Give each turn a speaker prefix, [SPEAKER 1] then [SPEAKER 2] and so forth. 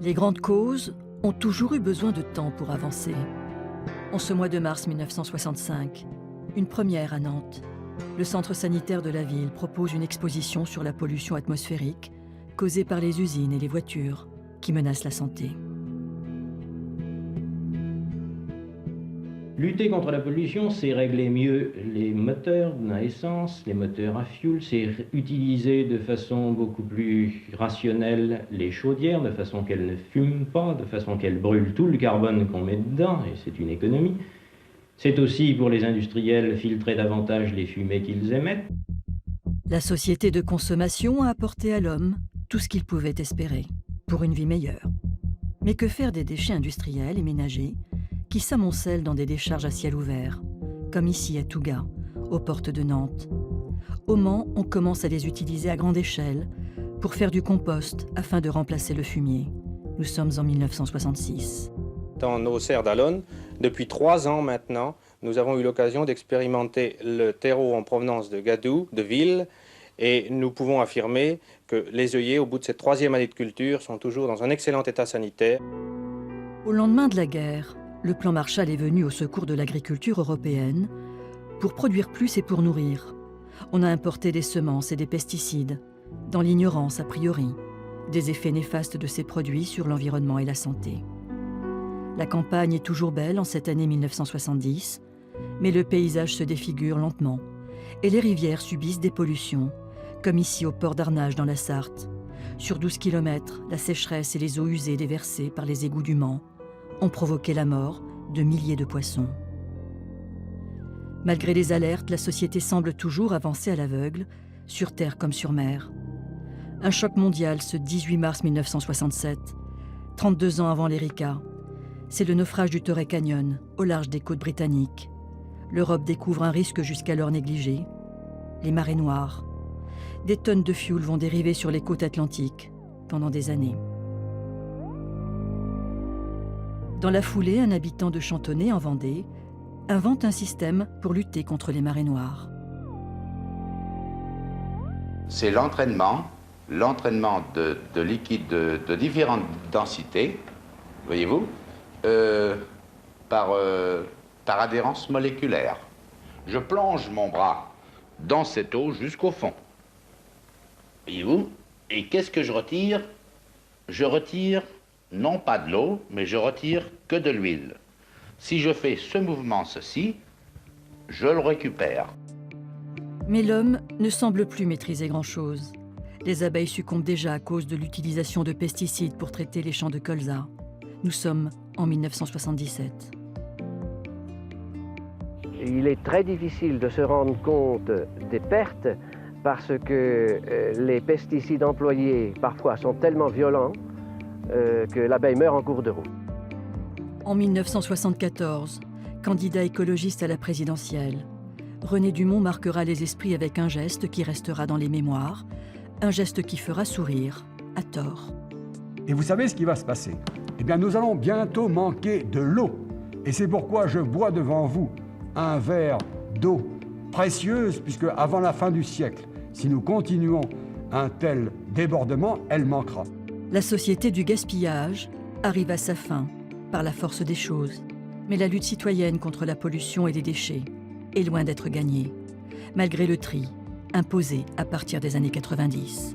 [SPEAKER 1] Les grandes causes ont toujours eu besoin de temps pour avancer. En ce mois de mars 1965, une première à Nantes. Le centre sanitaire de la ville propose une exposition sur la pollution atmosphérique causée par les usines et les voitures qui menacent la santé.
[SPEAKER 2] Lutter contre la pollution, c'est régler mieux les moteurs à essence, les moteurs à fioul, c'est utiliser de façon beaucoup plus rationnelle les chaudières, de façon qu'elles ne fument pas, de façon qu'elles brûlent tout le carbone qu'on met dedans, et c'est une économie. C'est aussi pour les industriels filtrer davantage les fumées qu'ils émettent.
[SPEAKER 1] La société de consommation a apporté à l'homme tout ce qu'il pouvait espérer pour une vie meilleure. Mais que faire des déchets industriels et ménagers qui s'amoncellent dans des décharges à ciel ouvert, comme ici à Touga, aux portes de Nantes? Au Mans, on commence à les utiliser à grande échelle pour faire du compost afin de remplacer le fumier. Nous sommes en 1966.
[SPEAKER 3] Dans nos serres d'Allonne, depuis 3 ans maintenant, nous avons eu l'occasion d'expérimenter le terreau en provenance de Gadou, de Ville, et nous pouvons affirmer que les œillets, au bout de cette 3e année de culture, sont toujours dans un excellent état sanitaire.
[SPEAKER 1] Au lendemain de la guerre, le plan Marshall est venu au secours de l'agriculture européenne pour produire plus et pour nourrir. On a importé des semences et des pesticides, dans l'ignorance a priori, des effets néfastes de ces produits sur l'environnement et la santé. La campagne est toujours belle en cette année 1970, mais le paysage se défigure lentement et les rivières subissent des pollutions, comme ici au port d'Arnage dans la Sarthe. Sur 12 km, la sécheresse et les eaux usées déversées par les égouts du Mans ont provoqué la mort de milliers de poissons. Malgré les alertes, la société semble toujours avancer à l'aveugle, sur terre comme sur mer. Un choc mondial ce 18 mars 1967, 32 ans avant l'Erika. C'est le naufrage du Torrey Canyon, au large des côtes britanniques. L'Europe découvre un risque jusqu'alors négligé, les marées noires. Des tonnes de fioul vont dériver sur les côtes atlantiques pendant des années. Dans la foulée, un habitant de Chantonnay, en Vendée, invente un système pour lutter contre les marées noires.
[SPEAKER 4] C'est l'entraînement de liquides de différentes densités, voyez-vous, par adhérence moléculaire. Je plonge mon bras dans cette eau jusqu'au fond. Voyez-vous? Et qu'est-ce que je retire? Je retire non pas de l'eau, mais je retire que de l'huile. Si je fais ce mouvement, ceci, je le récupère.
[SPEAKER 1] Mais l'homme ne semble plus maîtriser grand-chose. Les abeilles succombent déjà à cause de l'utilisation de pesticides pour traiter les champs de colza. Nous sommes en 1977.
[SPEAKER 5] Il est très difficile de se rendre compte des pertes parce que les pesticides employés parfois sont tellement violents que l'abeille meurt en cours de route.
[SPEAKER 1] En 1974, candidat écologiste à la présidentielle, René Dumont marquera les esprits avec un geste qui restera dans les mémoires, un geste qui fera sourire, à tort.
[SPEAKER 6] Et vous savez ce qui va se passer? Eh bien, nous allons bientôt manquer de l'eau. Et c'est pourquoi je bois devant vous un verre d'eau précieuse, puisque avant la fin du siècle, si nous continuons un tel débordement, elle manquera.
[SPEAKER 1] La société du gaspillage arrive à sa fin par la force des choses. Mais la lutte citoyenne contre la pollution et les déchets est loin d'être gagnée, malgré le tri imposé à partir des années 90.